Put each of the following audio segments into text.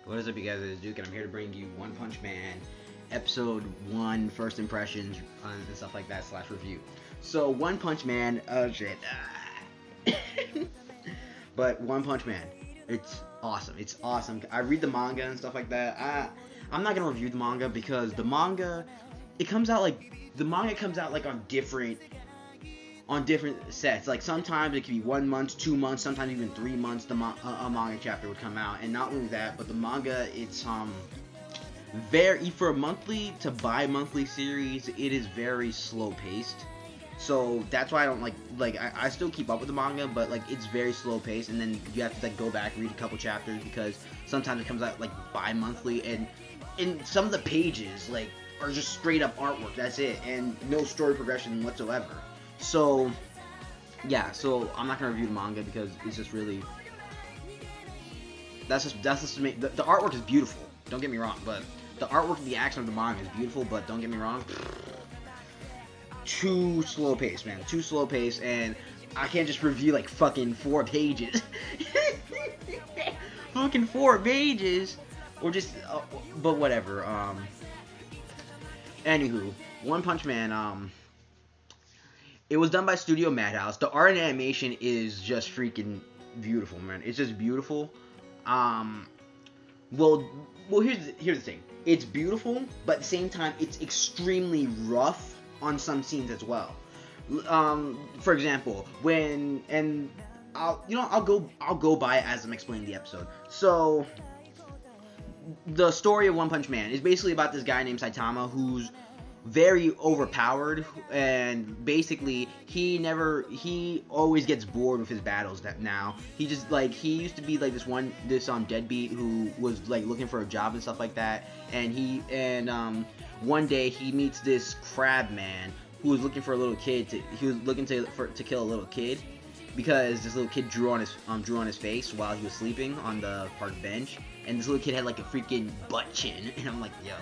What is up, you guys? It's Duke, and I'm here to bring you One Punch Man, Episode 1, First Impressions, and stuff like that, / review. So, One Punch Man, oh shit. But One Punch Man, it's awesome. It's awesome. I read the manga and stuff like that. I'm not gonna review the manga because the manga, the manga comes out like on different sets. Like sometimes it could be 1 month, 2 months, sometimes even 3 months. A manga chapter would come out, and not only that, but the manga it's very for a monthly to bi-monthly series. It is very slow paced, so that's why I don't I still keep up with the manga, but like it's very slow paced, and then you have to like go back read a couple chapters because sometimes it comes out like bi-monthly, and in some of the pages like are just straight up artwork. That's it, and no story progression whatsoever. So, yeah, so I'm not gonna review the manga because it's just really that's just the artwork is beautiful. Don't get me wrong, but the artwork and the action of the manga is beautiful. But don't get me wrong, too slow paced, man. Too slow paced, and I can't just review like fucking 4 pages, fucking 4 pages, or just but whatever. Anywho, One Punch Man. It was done by Studio Madhouse. The art and animation is just freaking beautiful, man. It's just beautiful. Um, well, here's the thing. It's beautiful, but at the same time, it's extremely rough on some scenes as well. For example, I'll go by it as I'm explaining the episode. So, the story of One Punch Man is basically about this guy named Saitama who's very overpowered, and basically he always gets bored with his battles. That now he just he used to be like this deadbeat who was like looking for a job and stuff like that, and one day he meets this crab man who was looking for a little kid he was looking to kill a little kid because this little kid drew on his face while he was sleeping on the park bench, and this little kid had like a freaking butt chin, and I'm like, yo.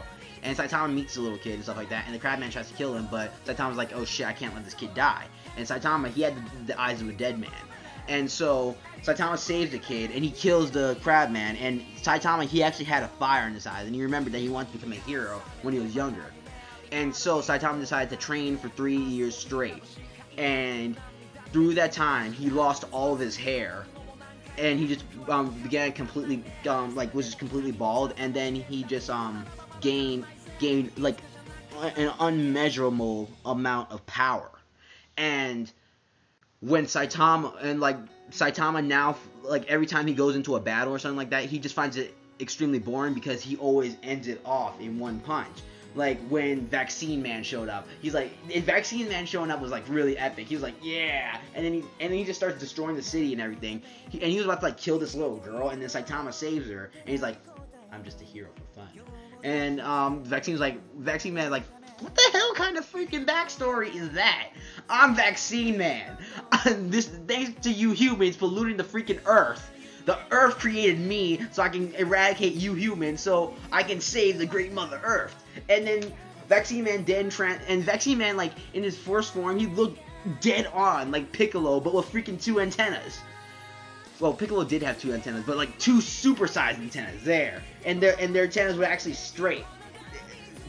And Saitama meets the little kid and stuff like that, and the Crabman tries to kill him, but Saitama's like, oh shit, I can't let this kid die. And Saitama, he had the eyes of a dead man. And so Saitama saves the kid, and he kills the Crabman, and Saitama, he actually had a fire in his eyes, and he remembered that he wanted to become a hero when he was younger. And so Saitama decided to train for 3 years straight. And through that time, he lost all of his hair, and he just began completely, was just completely bald, and then he just, gained like an unmeasurable amount of power. And when Saitama now, like every time he goes into a battle or something like that, he just finds it extremely boring because he always ends it off in one punch. Like when Vaccine Man showed up, he's like, and Vaccine Man showing up was like really epic. He was like, yeah, and then he just starts destroying the city and everything. And he was about to like kill this little girl, and then Saitama saves her, and he's like, I'm just a hero for fun. And Vaccine Man like, what the hell kind of freaking backstory is that? I'm Vaccine Man. This thanks to you humans polluting the freaking Earth. The Earth created me so I can eradicate you humans, so I can save the Great Mother Earth. And then Vaccine Man like in his first form, he looked dead on like Piccolo, but with freaking 2 antennas. Well, Piccolo did have 2 antennas, but like 2 supersized antennas there, and their antennas were actually straight.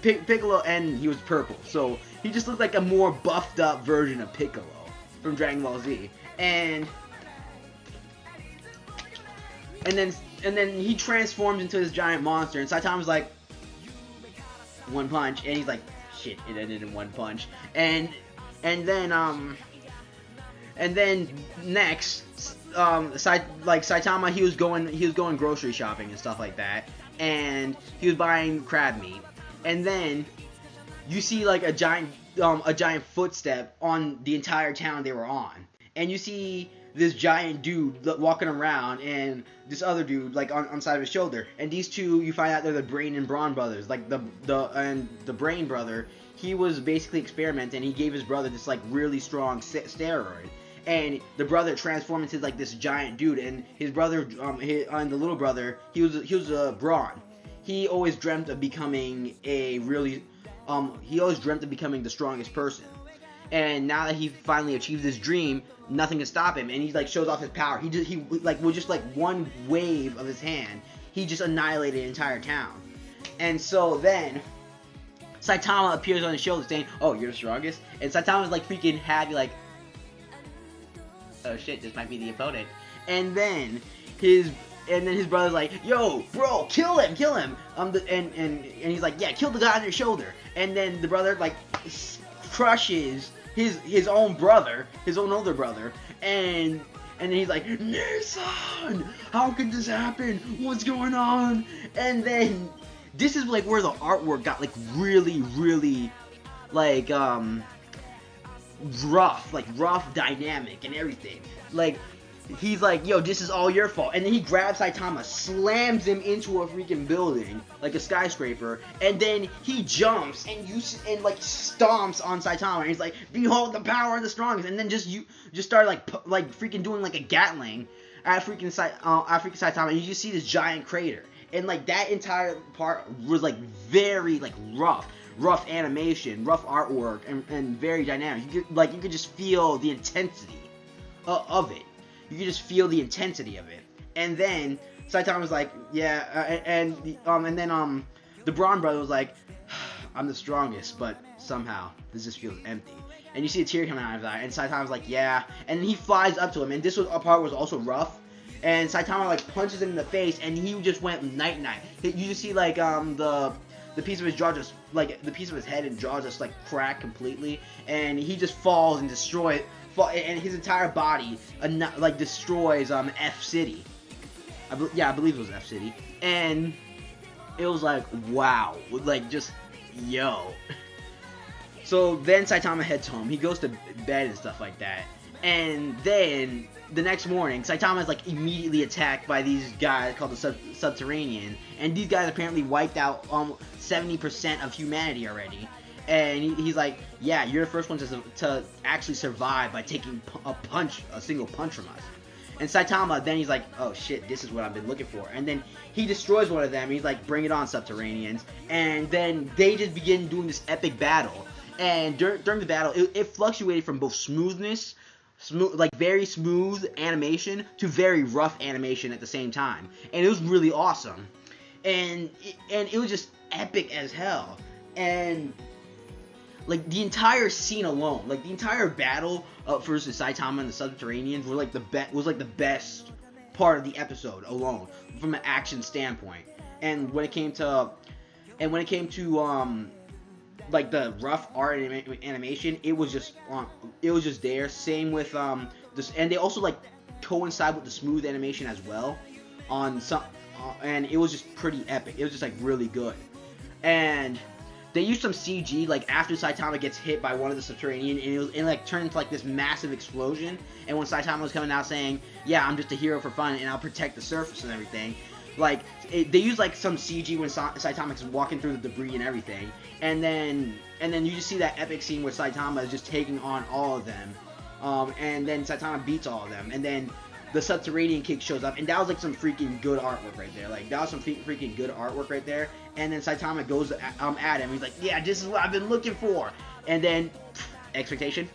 Piccolo, and he was purple, so he just looked like a more buffed up version of Piccolo from Dragon Ball Z. And then he transforms into this giant monster, and Saitama's like, one punch, and he's like, shit, it ended in one punch. And then next, Saitama, he was going grocery shopping and stuff like that, and he was buying crab meat, and then you see like a giant footstep on the entire town they were on, and you see this giant dude walking around, and this other dude like on side of his shoulder, and these two, you find out they're the Brain and Brawn brothers. Like the Brain brother, he was basically experimenting. He gave his brother this like really strong steroid, and the brother transformed into like this giant dude, and his brother, and the little brother, he was a Brawn. He always dreamt of becoming the strongest person. And now that he finally achieved his dream, nothing can stop him, and he like shows off his power. He with just like one wave of his hand, he just annihilated an entire town. And so then Saitama appears on the shoulder saying, "Oh, you're the strongest?" And Saitama's like freaking happy, like, "Oh shit, this might be the opponent." And then his brother's like, "Yo, bro, kill him." And he's like, "Yeah, kill the guy on your shoulder." And then the brother like crushes his own brother, his own older brother, and then he's like, "Nissan, how could this happen? What's going on?" And then this is like where the artwork got like really like rough dynamic and everything. Like, he's like, "Yo, this is all your fault." And then he grabs Saitama, slams him into a freaking building, like a skyscraper, and then he jumps and like stomps on Saitama, and he's like, "Behold the power of the strongest." And then just start like freaking doing like a Gatling at freaking Saitama, and you just see this giant crater. And like that entire part was like very like rough animation, rough artwork, and very dynamic. You could just feel the intensity of it. You could just feel the intensity of it. And then Saitama was like, "Yeah," and then the Braun brother was like, "I'm the strongest, but somehow this just feels empty." And you see a tear coming out of that, and Saitama was like, "Yeah," and then he flies up to him, and this part was also rough. And Saitama like punches him in the face, and he just went night. You just see like the piece of his jaw just like the piece of his head and jaw just like crack completely, and he just falls and and his entire body like destroys F City. I believe it was F City, and it was like, wow, like just yo. So then Saitama heads home. He goes to bed and stuff like that, and then the next morning, Saitama is like immediately attacked by these guys called the Subterranean, and these guys apparently wiped out 70% of humanity already. And he's like, "Yeah, you're the first one to actually survive by taking a single punch from us." And Saitama, then he's like, "Oh shit, this is what I've been looking for." And then he destroys one of them, and he's like, "Bring it on, Subterraneans." And then they just begin doing this epic battle. And during the battle, it fluctuated from both like very smooth animation to very rough animation at the same time, and it was really awesome, and it was just epic as hell. And like the entire scene alone, like the entire battle versus Saitama and the Subterraneans was like the best part of the episode alone from an action standpoint. And when it came to like the rough art animation, it was just there. Same with this, and they also like coincide with the smooth animation as well on some, and it was just pretty epic. It was just like really good. And they used some CG like after Saitama gets hit by one of the Subterranean, and it like turned into like this massive explosion. And when Saitama was coming out saying, "Yeah, I'm just a hero for fun, and I'll protect the surface and everything," like they used like some CG when Saitama is walking through the debris and everything, and then you just see that epic scene where Saitama is just taking on all of them, and then Saitama beats all of them, and then the Subterranean King shows up, and that was like some freaking good artwork right there. Like that was some freaking good artwork right there. And then Saitama goes at him. He's like, "Yeah, this is what I've been looking for." And then expectation,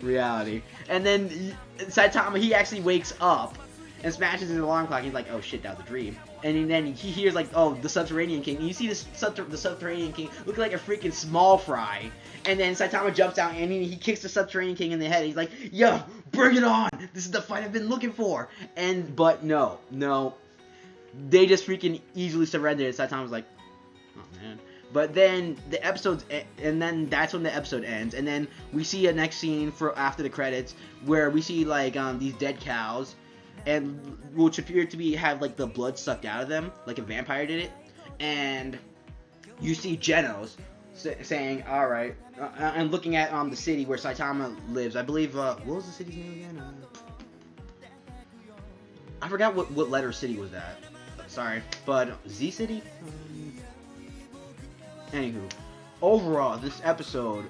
reality. And then Saitama, he actually wakes up and smashes his alarm clock. He's like, "Oh shit, that was a dream." And then he hears like, "Oh, the Subterranean King." And you see the Subterranean King looking like a freaking small fry. And then Saitama jumps out and he kicks the Subterranean King in the head. He's like, "Yo, bring it on! This is the fight I've been looking for." But no, they just freaking easily surrendered. Saitama was like, "Oh man." But then the episode's, and then that's when the episode ends. And then we see a next scene for after the credits where we see like these dead cows, and which appear to have like the blood sucked out of them, like a vampire did it. And you see Genos saying, "All right," and looking at the city where Saitama lives. I believe what was the city's name again? I forgot what letter city was that. Sorry, but Z City. Anywho, overall, this episode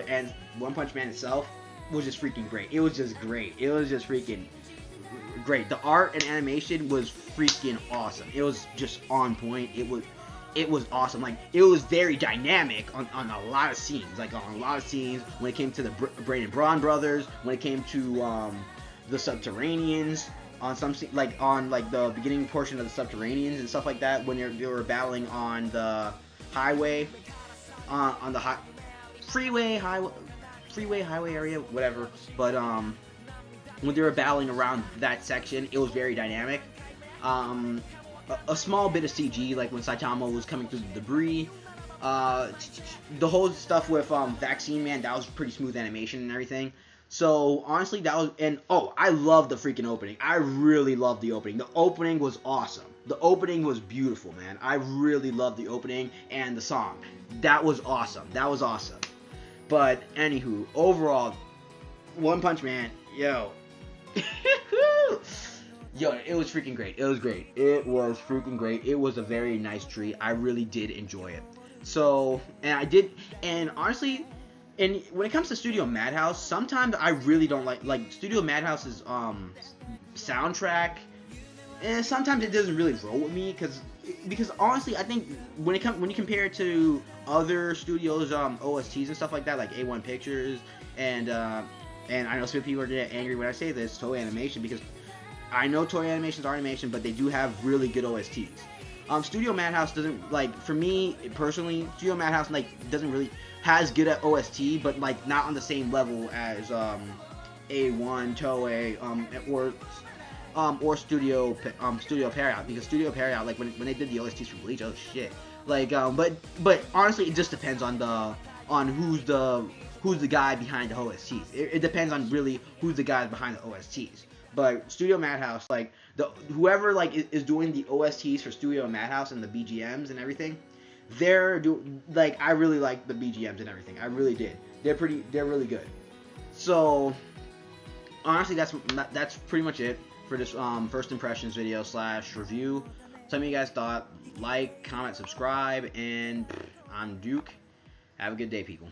and One Punch Man itself was just freaking great. It was just great. It was just freaking great. The art and animation was freaking awesome. It was just on point. It was awesome. Like, it was very dynamic on a lot of scenes. Like, on a lot of scenes when it came to the Brain and Braun brothers, when it came to the Subterraneans, on some like on like the beginning portion of the Subterraneans and stuff like that when they were battling on the highway, on the freeway highway area, whatever. But when they were battling around that section, it was very dynamic. A small bit of CG, like when Saitama was coming through the debris. The whole stuff with Vaccine Man, that was pretty smooth animation and everything. So honestly, that was, and oh, I love the freaking opening. I really love the opening. The opening was awesome. The opening was beautiful, man. I really loved the opening and the song. That was awesome. That was awesome. But anywho, overall, One Punch Man, yo. Yo, it was freaking great. It was great. It was freaking great. It was a very nice treat. I really did enjoy it. So, and honestly, and when it comes to Studio Madhouse, sometimes I really don't like Studio Madhouse's soundtrack, and sometimes it doesn't really roll with me because honestly, I think when you compare it to other studios OSTs and stuff like that, like A1 Pictures and I know some people are gonna get angry when I say this, Toei Animation, because I know Toei Animation's animation, but they do have really good OSTs. Studio Madhouse doesn't, like, for me personally, Studio Madhouse doesn't really has good at OST, but like not on the same level as A1, Toei, or Studio Pierrot, because Studio Pierrot, like when they did the OSTs for Bleach, oh shit, like but honestly, it just depends on who's the guy behind the OSTs. It depends on really who's the guy behind the OSTs. But Studio Madhouse, like whoever like is doing the OSTs for Studio Madhouse and the BGMs and everything, I really like the BGMs and everything. I really did. They're really good. So honestly, that's pretty much it for this first impressions video / review. Tell me what you guys thought. Like, comment, subscribe, and I'm Duke. Have a good day, people.